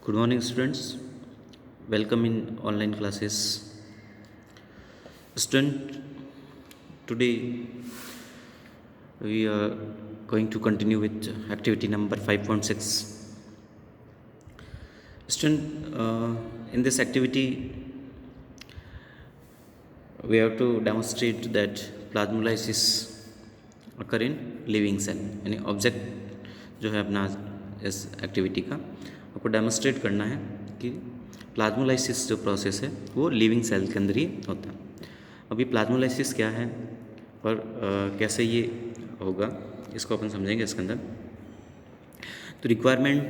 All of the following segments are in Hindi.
Good morning, students. Welcome in online classes. Student, today we are going to continue with activity number 5.6. Student, in this activity, we have to demonstrate that plasmolysis occur in living cell. यानी ऑब्जेक्ट जो है अपना इस एक्टिविटी का आपको डेमोस्ट्रेट करना है कि प्लाज्मोलाइसिस जो प्रोसेस है वो लिविंग सेल के अंदर ही होता है। अब ये प्लाज्मोलाइसिस क्या है और कैसे ये होगा इसको अपन समझेंगे इसके अंदर। तो रिक्वायरमेंट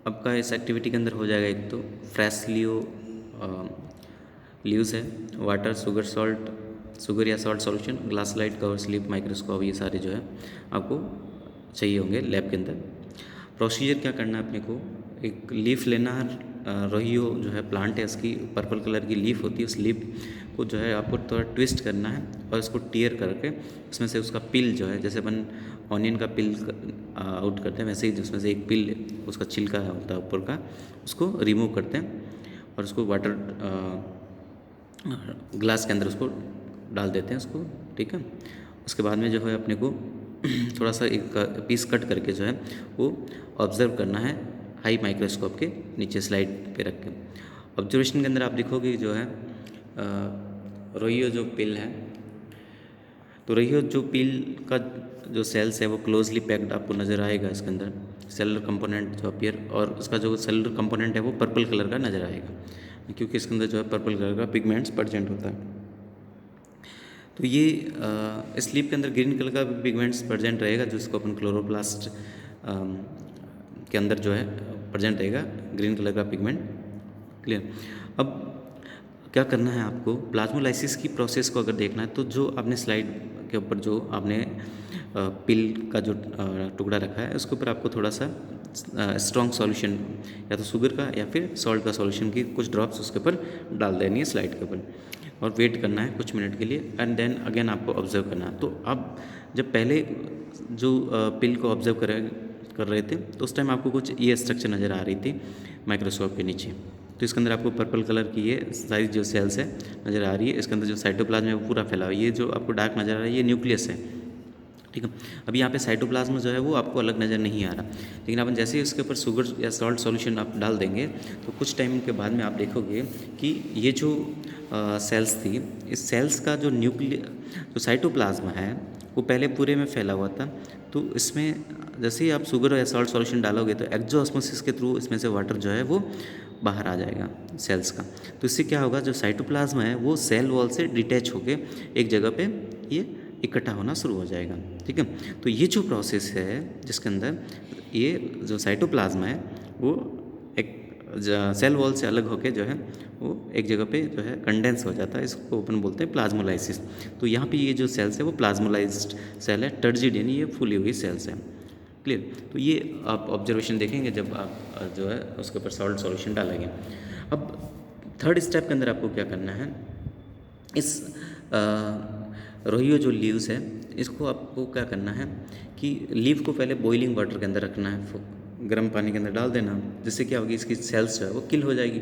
आपका इस एक्टिविटी के अंदर हो जाएगा, एक तो फ्रेश लीव्स है, वाटर, शुगर या salt solution, glass light, cover slip, microscope, ये सारे जो है आपको चाहिए होंगे लैब के अंदर। प्रोसीजर क्या करना है अपने को, एक लीफ लेना है, रोहियो जो है प्लांट है, इसकी पर्पल कलर की लीफ होती है, उस लीफ को जो है आपको थोड़ा ट्विस्ट करना है और इसको टीयर करके उसमें से उसका पिल जो है, जैसे अपन ऑनियन का पिल आउट करते हैं वैसे ही उसमें से एक पिल उसका छिलका होता है ऊपर का, उसको रिमूव करते हैं और उसको वाटर ग्लास के अंदर उसको डाल देते हैं उसको, ठीक है। उसके बाद में जो है अपने को थोड़ा सा एक पीस कट करके जो है वो ऑब्ज़र्व करना है हाई माइक्रोस्कोप के नीचे स्लाइड पे रख के। ऑब्जर्वेशन के अंदर आप देखोगे जो है रोहियो जो पिल है, तो रोहियो जो पिल का जो सेल्स है वो क्लोजली पैक्ड आपको नज़र आएगा इसके अंदर, सेलुलर कंपोनेंट जो अपीयर, और उसका जो सेलुलर कंपोनेंट है वो पर्पल कलर का नज़र आएगा क्योंकि इसके अंदर जो है पर्पल कलर का पिगमेंट्स प्रेजेंट होता है। तो ये इस लीफ के अंदर ग्रीन कलर का पिगमेंट्स प्रेजेंट रहेगा जिसको अपन क्लोरोप्लास्ट के अंदर जो है प्रेजेंट रहेगा ग्रीन कलर का पिगमेंट, क्लियर। अब क्या करना है आपको, प्लाज्मोलाइसिस की प्रोसेस को अगर देखना है तो जो आपने स्लाइड के ऊपर जो आपने पिल का जो टुकड़ा रखा है उसके ऊपर आपको थोड़ा सा स्ट्रॉन्ग सॉल्यूशन या तो शुगर का या फिर सॉल्ट का सॉल्यूशन की कुछ ड्रॉप्स उसके ऊपर डाल देनी है स्लाइड के ऊपर और वेट करना है कुछ मिनट के लिए एंड देन अगेन आपको ऑब्जर्व करना है। तो अब जब पहले जो पिल को ऑब्जर्व कर रहे थे तो उस टाइम आपको कुछ ये स्ट्रक्चर नज़र आ रही थी माइक्रोस्कोप के नीचे, तो इसके अंदर आपको पर्पल कलर की ये सारी जो सेल्स है नज़र आ रही है। इसके अंदर जो साइटोप्लाज्म है वो पूरा फैला हुआ है, ये जो आपको डार्क नज़र आ रहा है ये न्यूक्लियस है, ठीक है। अब यहाँ पे साइटोप्लाज्म जो है वो आपको अलग नज़र नहीं आ रहा, लेकिन अपन जैसे ही उसके ऊपर शुगर या सॉल्ट सॉल्यूशन आप डाल देंगे तो कुछ टाइम के बाद में आप देखोगे कि ये जो सेल्स थी, इस सेल्स का जो जो साइटोप्लाज्म है वो पहले पूरे में फैला हुआ था, तो इसमें जैसे ही आप शुगर या सॉल्ट सॉल्यूशन डालोगे तो एक्सोऑस्मोसिस के थ्रू इसमें से वाटर जो है वो बाहर आ जाएगा सेल्स का। तो इससे क्या होगा, जो साइटोप्लाज्म है वो सेल वॉल से डिटैच होके एक जगह पे ये इकट्ठा होना शुरू हो जाएगा, ठीक है। तो ये जो प्रोसेस है जिसके अंदर ये जो साइटोप्लाज्म है वो एक सेल वॉल से अलग होके जो है वो एक जगह पे जो है कंडेंस हो जाता है, इसको अपन बोलते हैं प्लाज्मोलाइसिस। तो यहाँ पे ये जो सेल्स है वो प्लाज्मोलाइज्ड सेल है, टर्जिड यानी ये फूली हुई सेल्स है, क्लियर। तो ये आप ऑब्जर्वेशन देखेंगे जब आप जो है उसके ऊपर सॉल्ट सॉल्यूशन डालेंगे। अब थर्ड स्टेप के अंदर आपको क्या करना है, इस रोहियो जो लीव्स है इसको आपको क्या करना है कि लीव को पहले बॉइलिंग वाटर के अंदर रखना है, गर्म पानी के अंदर डाल देना, जिससे क्या होगी इसकी सेल्स जो है वो किल हो जाएगी।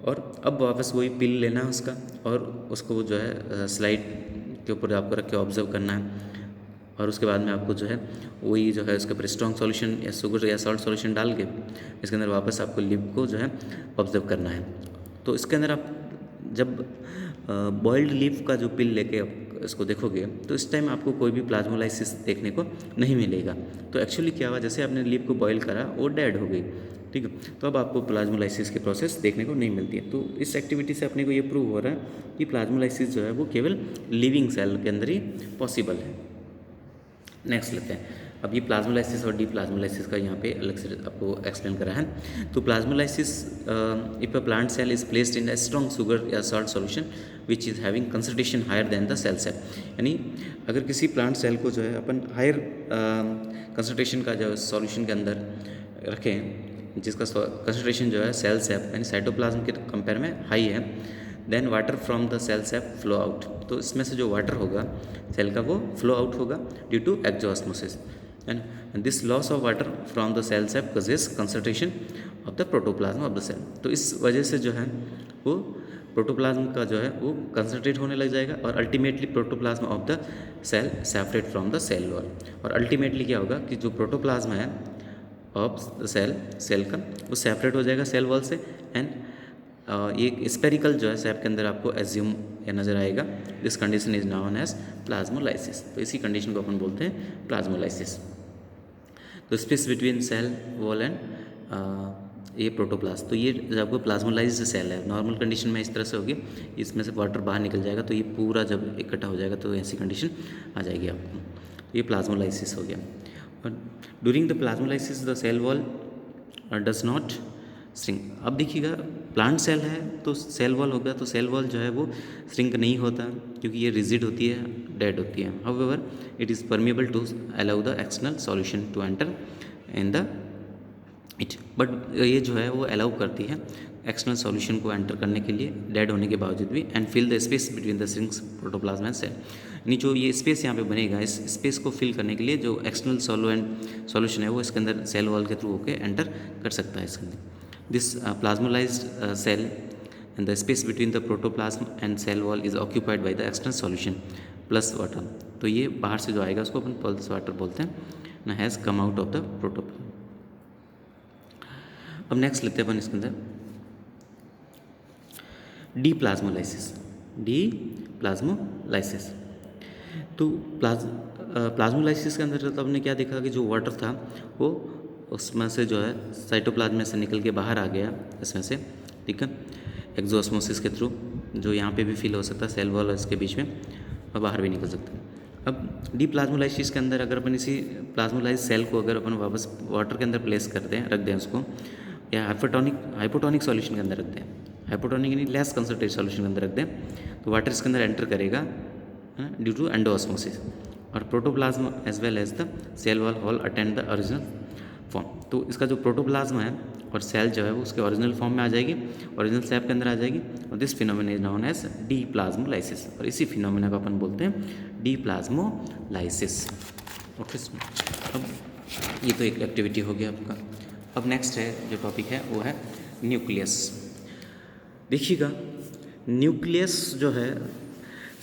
और अब वापस वही पिल लेना है उसका और उसको जो है स्लाइड के ऊपर आपको रख के ऑब्जर्व करना है और उसके बाद में आपको जो है वही जो है उसके ऊपर स्ट्रॉन्ग सॉल्यूशन या शुगर या सॉल्ट सॉल्यूशन डाल के इसके अंदर वापस आपको लिप को जो है ऑब्जर्व करना है। तो इसके अंदर आप जब बॉइल्ड लीफ का जो पिल लेके आप इसको देखोगे तो इस टाइम आपको कोई भी प्लाज्मोलाइसिस देखने को नहीं मिलेगा। तो एक्चुअली क्या हुआ, जैसे आपने लीफ को बॉईल करा वो डेड हो गई, ठीक है। तो अब आपको प्लाज्मोलाइसिस की प्रोसेस देखने को नहीं मिलती है। तो इस एक्टिविटी से अपने को ये प्रूव हो रहा है कि प्लाज्मोलाइसिस जो है वो केवल लिविंग सेल के अंदर ही पॉसिबल है। नेक्स्ट लेते हैं, अब ये प्लाज्मोलाइसिस और डीप्लाज्मोलाइसिस का यहाँ पे अलग से आपको एक्सप्लेन करा है। तो plasmolysis if a plant cell is placed in a strong sugar या salt solution which is having concentration higher than the cell cell, यानी अगर किसी प्लांट सेल को जो है अपन हायर कंसंट्रेशन का जो सॉल्यूशन के अंदर रखें जिसका कंसंट्रेशन जो है सेल सेप यानी साइटोप्लाज्म के कंपेयर में हाई है, then water from the cell sap flow out, तो इसमें से जो वाटर होगा सेल का वो फ्लो आउट होगा due to exosmosis, and this loss of water from the cell sap causes concentration of the protoplasm of the cell. तो इस वजह से जो है वो प्रोटोप्लाज्म का जो है वो कंसंट्रेट होने लग जाएगा और ultimately protoplasm of the cell separate from the cell wall. और अल्टीमेटली क्या होगा कि जो प्रोटोप्लाज्म है ऑफ द सेल का वो सेपरेट हो जाएगा सेल वॉल से एंड ये स्पेरिकल जो है सेप के अंदर आपको एज्यूम या नज़र आएगा। This condition is known as plasmolysis. तो इसी कंडीशन को अपन बोलते हैं प्लाज्मोलाइसिस। तो space between cell wall and ये प्रोटोप्लाज्म। तो ये जब आपको प्लाज्मोलाइज्ड सेल है नॉर्मल कंडीशन में इस तरह से होगी, इसमें से वाटर बाहर निकल जाएगा तो ये पूरा जब इकट्ठा हो जाएगा तो ऐसी कंडीशन आ जाएगी आपको। तो ये प्लाज्मोलाइसिस हो गया। और during the plasmolysis the cell wall does not shrink. अब देखिएगा प्लांट सेल है तो सेल वॉल होगा तो सेल वॉल जो है वो श्रिंक नहीं होता क्योंकि ये रिजिड होती है, डेड होती है। However it is permeable to allow the external solution to enter in the it. But ये जो है वो अलाउ करती है एक्सटर्नल सॉल्यूशन को एंटर करने के लिए डेड होने के बावजूद भी and fill the space between the shrinks protoplasm and cell. यानी जो ये स्पेस यहाँ पे बनेगा इस स्पेस को फिल करने के लिए जो एक्सटर्नल सॉल्यूशन है वो इसके अंदर सेल वॉल के थ्रू होकर एंटर कर सकता है इसके अंदर। This plasmolized cell and the space between the protoplasm and cell wall is occupied by the external solution plus water। तो ये बाहर से जो आएगा उसको अपन प्लस वाटर बोलते हैं ना, has come out of the protoplasm. अब नेक्स्ट लेते हैं अपन इसके अंदर डीप्लाज्मोलाइसिस। डीप्लाज्मोलाइसिस तो प्लाज्मोलाइसिस के अंदर तो हमने क्या देखा कि जो वाटर था वो उसमें से जो है साइटोप्लाज्म में से निकल के बाहर आ गया इसमें से, ठीक है, एक्सोस्मोसिस के थ्रू जो यहाँ पे भी फील हो सकता है सेल वॉल और इसके बीच में, और बाहर भी निकल सकता है। अब डीप्लाज्मोलाइसिस के अंदर अगर अपन इसी प्लाज्मोलाइज सेल को अगर अपन वापस वाटर के अंदर प्लेस करते हैं, रख दें उसको, या हाइपोटोनिक सॉल्यूशन के अंदर रख दें, हाइपोटोनिक यानी लेस कंसंट्रेटेड सॉल्यूशन के अंदर रख दें, तो वाटर इसके अंदर एंटर करेगा ड्यू टू एंडोऑस्मोसिस और protoplasm as well as the cell wall all attend the original form. तो इसका जो प्रोटोप्लाज्म है और सेल जो है वो उसके ओरिजिनल फॉर्म में आ जाएगी, ओरिजिनल शेप के अंदर आ जाएगी। और this phenomena is known as deplasmolysis. और इसी फिनोमेना को अपन बोलते हैं डीप्लाज्मोलाइसिस। ओके, अब ये तो एक एक्टिविटी हो गया आपका। अब नेक्स्ट है जो टॉपिक है वो है न्यूक्लियस। देखिएगा न्यूक्लियस जो है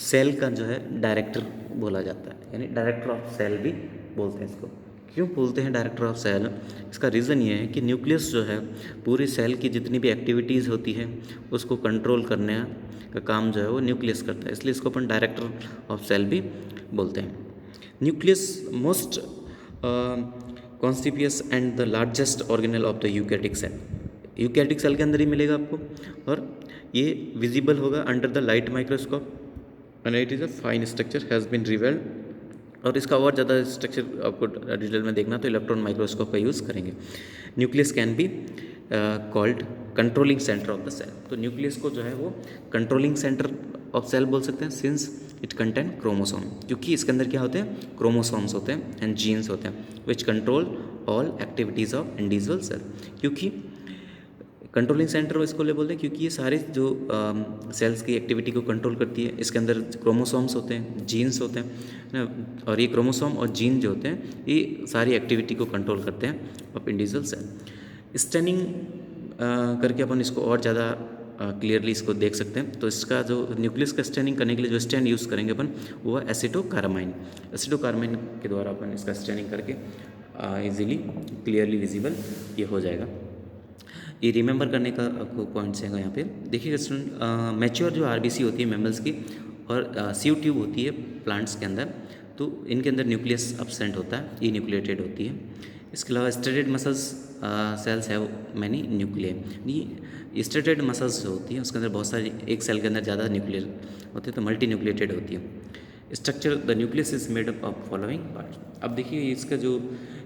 सेल का जो है डायरेक्टर बोला जाता है, यानी डायरेक्टर ऑफ सेल भी बोलते हैं इसको। क्यों बोलते हैं डायरेक्टर ऑफ सेल? इसका रीज़न ये है कि न्यूक्लियस जो है पूरी सेल की जितनी भी एक्टिविटीज़ होती है उसको कंट्रोल करने का काम जो है वो न्यूक्लियस करता है, इसलिए इसको अपन डायरेक्टर ऑफ सेल भी बोलते हैं। Nucleus most conspicuous and the largest organelle of the eukaryotic cell. Eukaryotic cell के अंदर ही मिलेगा आपको और ये विजिबल होगा under the light microscope and it is a fine structure has been revealed. और इसका और ज़्यादा स्ट्रक्चर आपको डिटेल में देखना तो इलेक्ट्रॉन माइक्रोस्कोप का यूज़ करेंगे। Nucleus can be called controlling centre of the cell. तो न्यूक्लियस को जो है वो कंट्रोलिंग सेंटर ऑफ सेल बोल सकते हैं सिंस इट कंटेन क्रोमोसोम, क्योंकि इसके अंदर क्या होते हैं, क्रोमोसोम्स होते हैं एंड जीन्स होते हैं which control all activities of individual cell. क्योंकि कंट्रोलिंग सेंटर इसको ले बोलते हैं क्योंकि ये सारे जो सेल्स की एक्टिविटी को कंट्रोल करती है। इसके अंदर क्रोमोसोम्स होते हैं, जीन्स होते हैं ना, और ये क्रोमोसोम और जीन जो होते हैं ये सारी एक्टिविटी को कंट्रोल करते हैं ऑफ इंडिविजुअल सेल। स्टेनिंग करके अपन इसको और ज़्यादा क्लियरली इसको देख सकते हैं। तो इसका जो न्यूक्लियस का स्टेनिंग करने के लिए जो स्टेन यूज़ करेंगे अपन वो है एसिटोकार्बाइन। एसिटोकार्बाइन के द्वारा अपन इसका स्टेनिंग करके इजीली क्लियरली विजिबल ये हो जाएगा। ये रिमेंबर करने का आपको पॉइंट्स हैं यहाँ पे देखिएगा स्टूडेंट। मैच्योर जो आरबीसी होती है मैमल्स की और सीव ट्यूब होती है प्लांट्स के अंदर, तो इनके अंदर न्यूक्लियस एब्सेंट होता है, ये न्यूक्लिएटेड होती है। इसके अलावा striated muscles cells have many nuclear. Striated muscles जो होती है उसके अंदर बहुत सारी, एक सेल के अंदर ज़्यादा न्यूक्लियर होते हैं तो मल्टी न्यूक्लिएटेड होती है। Structure the nucleus is made up of following part. अब देखिए इसका जो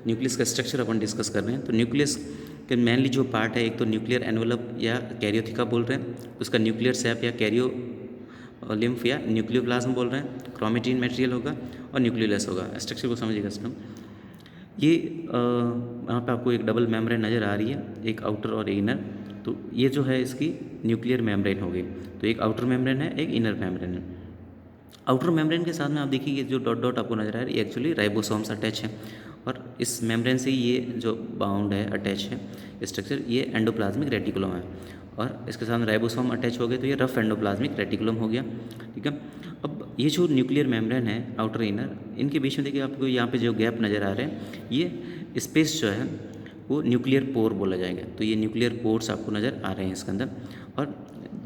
न्यूक्लियस का स्ट्रक्चर अपन डिस्कस कर रहे हैं, तो न्यूक्लियस के मेनली जो पार्ट है, एक तो न्यूक्लियर एनवेलप या कैरियोथिका बोल रहे हैं, उसका न्यूक्लियर सैप या कैरियो लिम्फ या न्यूक्लियोप्लाज्म बोल रहे हैं, क्रोमेटिन मटेरियल होगा और न्यूक्लियोलस होगा। स्ट्रक्चर को समझिएगा स्टूडेंट। ये यहाँ पे आपको एक डबल मेम्ब्रेन नज़र आ रही है, एक आउटर और इनर। तो ये जो है इसकी न्यूक्लियर मेम्ब्रेन हो गई। तो एक आउटर मेम्ब्रेन है, एक इनर मेम्ब्रेन है। आउटर मेम्ब्रेन के साथ में आप देखिए ये जो डॉट डॉट आपको नजर आ रहा है ये एक्चुअली राइबोसोम्स अटैच है और इस मेम्ब्रेन से ये जो बाउंड है, अटैच है स्ट्रक्चर, ये एंडोप्लाज्मिक रेटिकुलम है। और इसके साथ राइबोसोम अटैच हो गए तो ये रफ एंडोप्लाज्मिक रेटिकुलम हो गया, ठीक है। अब ये जो न्यूक्लियर मेम्ब्रेन है आउटर इनर, इनके बीच में देखिए आपको यहाँ पे जो गैप नज़र आ रहे हैं, ये स्पेस जो है वो न्यूक्लियर पोर बोला जाएगा। तो ये न्यूक्लियर पोर्स आपको नज़र आ रहे हैं इसके अंदर। और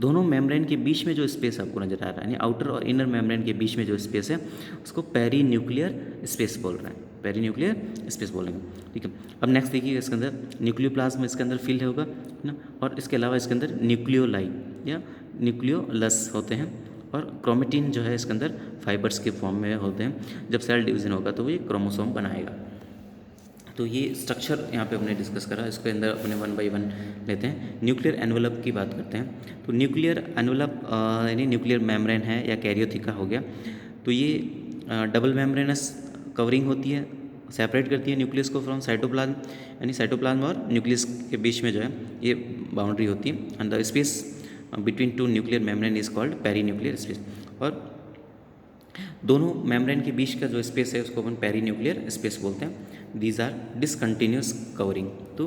दोनों मेम्ब्रेन के बीच में जो स्पेस आपको नज़र आ रहा है, यानी आउटर और इनर मेम्ब्रेन के बीच में जो स्पेस है उसको पेरी न्यूक्लियर स्पेस बोल रहे हैं, पेरी न्यूक्लियर स्पेस बोलेंगे, ठीक है। अब नेक्स्ट देखिए इसके अंदर न्यूक्लियोप्लाज्म इसके अंदर फिल होगा, है ना। और इसके अलावा इसके अंदर न्यूक्लियोलाई या न्यूक्लियोलस होते हैं, और क्रोमेटिन जो है इसके अंदर फाइबर्स के फॉर्म में होते हैं। जब सेल डिवीज़न होगा तो वो ये क्रोमोसोम बनाएगा। तो ये स्ट्रक्चर यहाँ पे हमने डिस्कस करा, इसके अंदर अपने 1 बाय 1 लेते हैं। न्यूक्लियर एनवलप की बात करते हैं। तो न्यूक्लियर एनवलप यानी न्यूक्लियर मेम्ब्रेन है या कैरियोथिका हो गया। तो ये डबल मेम्ब्रेनस कवरिंग होती है, सेपरेट करती है न्यूक्लियस को फ्रॉम साइटोप्लाज्म, यानी साइटोप्लाज्म और न्यूक्लियस के बीच में जो है ये बाउंड्री होती है। And the space between two nuclear membrane is called peri nuclear space. और दोनों मेम्ब्रेन के बीच का जो स्पेस है उसको अपन पेरी न्यूक्लियर स्पेस बोलते हैं। These are discontinuous covering. तो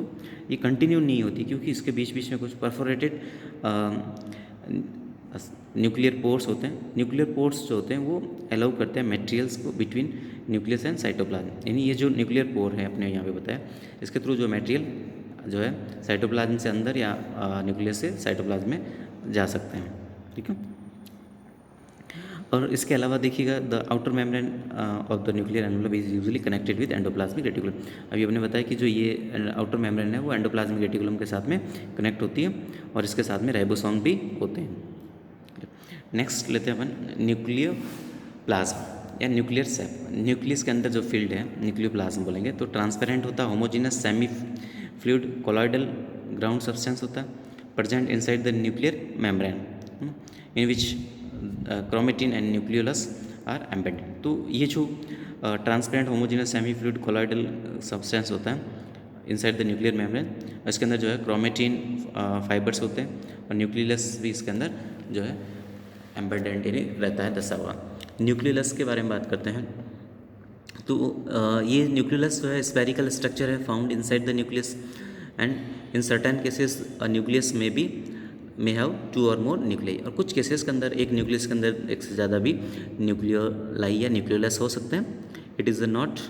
ये कंटिन्यू नहीं होती क्योंकि इसके बीच बीच में कुछ परफोरेटेड न्यूक्लियर पोर्स होते हैं। न्यूक्लियर पोर्स जो होते हैं वो अलाउ करते हैं मटेरियल्स को बिटवीन न्यूक्लियस एंड साइटोप्लाज्म, यानी ये जो न्यूक्लियर पोर है अपने यहाँ पे बताया, इसके थ्रू जो मटेरियल जो है साइटोप्लाज्म से अंदर या न्यूक्लियस से साइटोप्लाज्म में जा सकते हैं, ठीक है। और इसके अलावा देखिएगा the outer membrane of the nuclear envelope is usually connected with endoplasmic reticulum. अभी हमने बताया कि जो ये आउटर मेम्ब्रेन है वो एंडोप्लाज्मिक रेटिकुलम के साथ में कनेक्ट होती है, और इसके साथ में राइबोसोम भी होते हैं। नेक्स्ट लेते हैं अपन न्यूक्लियोप्लाज्म या न्यूक्लियर सेप। न्यूक्लियस के अंदर जो फील्ड है न्यूक्लियोप्लाज्म बोलेंगे तो ट्रांसपेरेंट होता है, homogeneous semi fluid colloidal ground substance होता है, present inside the nuclear membrane in which chromatin and nucleolus are embedded. तो ये जो transparent homogeneous semi fluid colloidal substance होता है इनसाइड द न्यूक्लियर मेम्ब्रेन, इसके अंदर जो है क्रोमेटिन फाइबर्स होते हैं, और न्यूक्लियोलस भी इसके अंदर जो है एम्बेडेड रहता है दसा हुआ। न्यूक्लियोलस के बारे में बात करते हैं। तो ये न्यूक्लियोलस जो है स्फेरिकल स्ट्रक्चर है found inside the nucleus, and in certain cases nucleus में भी मे हैव 2 और मोर न्यूक्लियाई। और कुछ केसेस के अंदर एक न्यूक्लियस के अंदर एक से ज़्यादा भी न्यूक्लियोलाई या न्यूक्लियोलस हो सकते हैं। It is not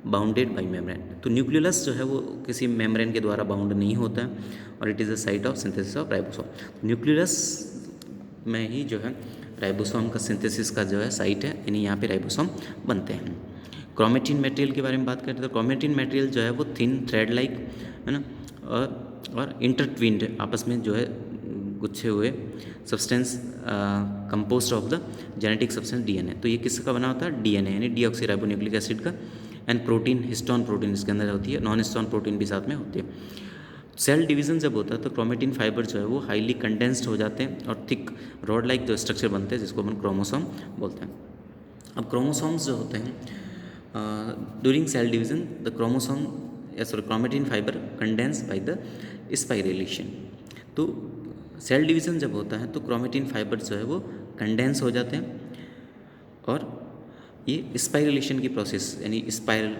bounded by membrane. तो न्यूक्लियोलस जो है वो किसी मेम्ब्रेन के द्वारा बाउंड नहीं होता है, और it is a site of synthesis of ribosome. Nucleolus में ही जो है राइबोसोम का सिंथेसिस का जो है साइट है, यानी यहाँ पे राइबोसोम बनते हैं। क्रोमेटिन मटेरियल के बारे में बात करें तो क्रोमेटिन मटेरियल जो है वो थिन थ्रेड लाइक है ना, और इंटरट्विन्ड आपस में जो है गुच्छे हुए substance composed of the genetic substance DNA. तो ये किसका बना होता है? डीएनए यानी डीऑक्सीराइबोन्यूक्लिक एसिड का, एंड प्रोटीन हिस्टोन प्रोटीन इसके अंदर होती है, नॉन हिस्टोन प्रोटीन भी साथ में होती है। सेल डिवीज़न जब होता है तो क्रोमेटिन फाइबर जो है वो हाईली कंडेंस्ड हो जाते हैं और थिक रॉड लाइक जो स्ट्रक्चर बनते हैं जिसको अपन क्रोमोसोम बोलते हैं। अब क्रोमोसोम्स जो होते हैं during cell division the chromatin fibre condense by the spiralisation. तो सेल डिवीज़न जब होता है तो क्रोमेटिन फाइबर जो है वो कंडेंस हो जाते हैं, और ये स्पाइरेलेशन की प्रोसेस यानी स्पाइरल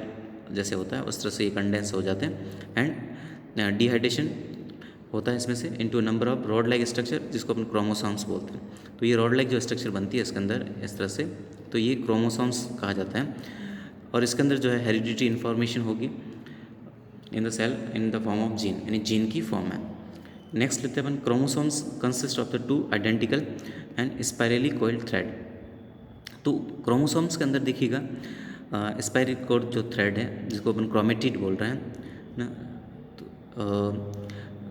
जैसे होता है उस तरह से ये कंडेंस हो जाते हैं, एंड डिहाइड्रेशन होता है इसमें से into number of rod like structure जिसको अपन क्रोमोसोम्स बोलते हैं। तो ये रॉड लाइक जो स्ट्रक्चर बनती है इसके अंदर इस तरह से, तो ये क्रोमोसोम्स कहा जाता है, और इसके अंदर जो है हेरिडिटी इन्फॉर्मेशन होगी in the cell in the form of gene, यानी जीन की फॉर्म है। नेक्स्ट लेते हैं अपन chromosomes consist of the 2 identical and spirally coiled thread. तो क्रोमोसोम्स के अंदर देखिएगा स्पाइरल कोइल्ड जो थ्रेड है जिसको अपन क्रोमेटिड बोल रहे हैं ना,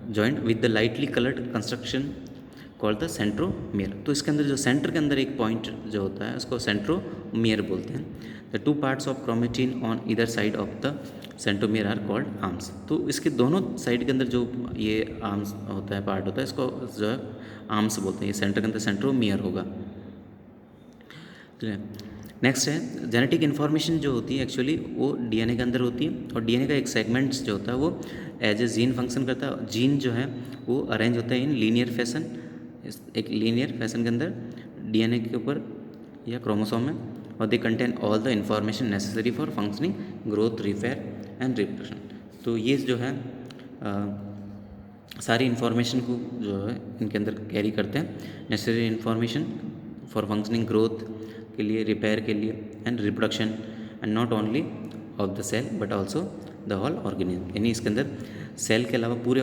joint with the lightly coloured construction called the centromere. तो इसके अंदर जो सेंटर के अंदर एक पॉइंट जो होता है उसको सेंट्रोमियर बोलते हैं। The 2 parts of chromatin on either side of the centromere are called arms. तो इसके दोनों साइड के अंदर जो ये आर्म्स होता है, पार्ट होता है, इसको जो है आर्म्स बोलते हैं। ये सेंटर के अंदर सेंट्रोमियर होगा। नेक्स्ट है जेनेटिक इन्फॉर्मेशन जो होती है एक्चुअली वो डीएनए के अंदर होती है, और डीएनए का एक सेगमेंट जो होता है वो एज ए जीन फंक्शन करता है। जीन जो है वो अरेंज होता है इन लीनियर फैशन, एक लीनियर फैशन के अंदर डीएनए के ऊपर या क्रोमोसोम में, और they contain all the information necessary for functioning, growth, repair and reproduction. तो ये जो है सारी इन्फॉर्मेशन को जो है इनके अंदर कैरी करते हैं, necessary information for functioning growth के लिए, रिपेयर के लिए and reproduction, and not only of the cell but also the whole organism. यानी इसके अंदर सेल के अलावा पूरे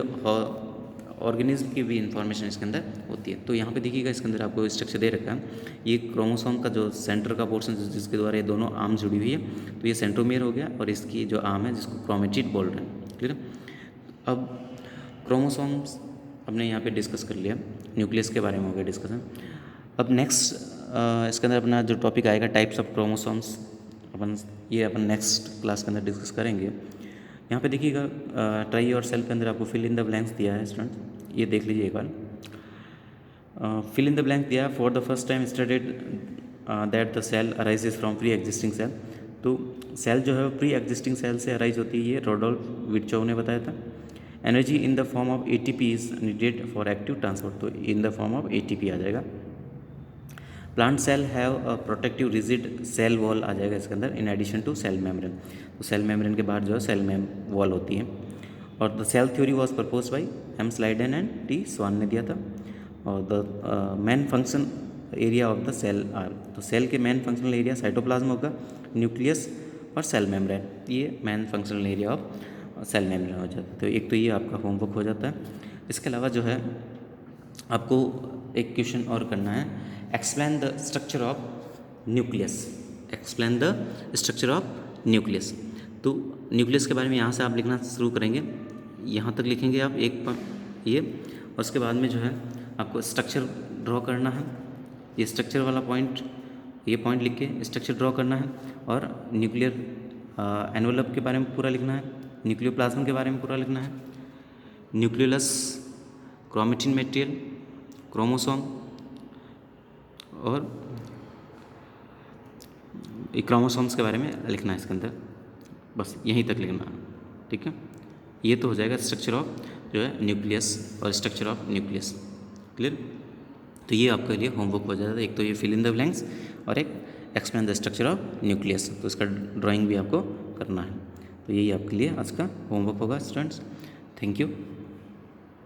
ऑर्गेनिज्म की भी इंफॉर्मेशन इसके अंदर होती है। तो यहाँ पे देखिएगा इसके अंदर आपको स्ट्रक्चर दे रखा है, ये क्रोमोसोम का जो सेंटर का पोर्शन जिसके द्वारा ये दोनों आर्म जुड़ी हुई है, तो ये सेंट्रोमियर हो गया, और इसकी जो आर्म है जिसको क्रोमेटिड बोल रहे हैं। क्लियर। अब क्रोमोसोम्स हमने यहाँ पे डिस्कस कर लिया, न्यूक्लियस के बारे में हो गया डिस्कशन। अब नेक्स्ट इसके अंदर अपना जो टॉपिक आएगा types of chromosomes, upon next class के अंदर डिस्कस करेंगे। यहाँ पे देखिएगा ट्राई और सेल के अंदर आपको फिल इन द ब्लैंक्स दिया है स्टूडेंट, ये देख लीजिए एक बार। फिल इन द ब्लैंक दिया है, for the first time studied that the cell arises from pre existing cell. तो सेल जो है वो प्री एग्जिस्टिंग सेल से अराइज होती है, ये रोडोल्फ विर्चोव ने बताया था। Energy in the form of ATP is needed for active transport, तो in the form of ATP आ जाएगा। Plant cell have a protective rigid cell wall आ जाएगा इसके अंदर, in addition to cell membrane. तो सेल मेम्ब्रेन के बाद जो है सेल वॉल होती है। और the cell theory was propose by M Schleiden and T Schwann ने दिया था। और the main function area of the cell are, तो सेल के मेन फंक्शनल एरिया साइटोप्लाज्म होगा, न्यूक्लियस और सेल मेम्ब्रेन, ये main functional area of cell membrane हो जाता है। तो एक तो ये आपका होमवर्क हो जाता है। इसके अलावा जो है आपको एक क्वेश्चन और करना है, explain the structure of nucleus. Explain the structure of nucleus. तो न्यूक्लियस के बारे में यहाँ से आप लिखना शुरू करेंगे, यहाँ तक लिखेंगे आप ये, और उसके बाद में जो है आपको स्ट्रक्चर ड्रॉ करना है। ये स्ट्रक्चर वाला पॉइंट, ये पॉइंट लिख के स्ट्रक्चर ड्रॉ करना है, और न्यूक्लियर एनवलप के बारे में पूरा लिखना है, न्यूक्लियोप्लाज्म के बारे में पूरा लिखना है, न्यूक्लियोलस, क्रोमेटिन मटेरियल, क्रोमोसोम, और क्रोमोसोम्स के बारे में लिखना है इसके अंदर, बस यहीं तक लिखना है। ठीक है, ये तो हो जाएगा स्ट्रक्चर ऑफ जो है न्यूक्लियस और स्ट्रक्चर ऑफ न्यूक्लियस। क्लियर। तो ये आपके लिए होमवर्क हो जाएगा, एक तो ये फिल इन द ब्लैंक्स और एक explain the structure of nucleus. तो इसका ड्राइंग भी आपको करना है। तो यही आपके लिए आज का होमवर्क होगा स्टूडेंट्स। Thank you.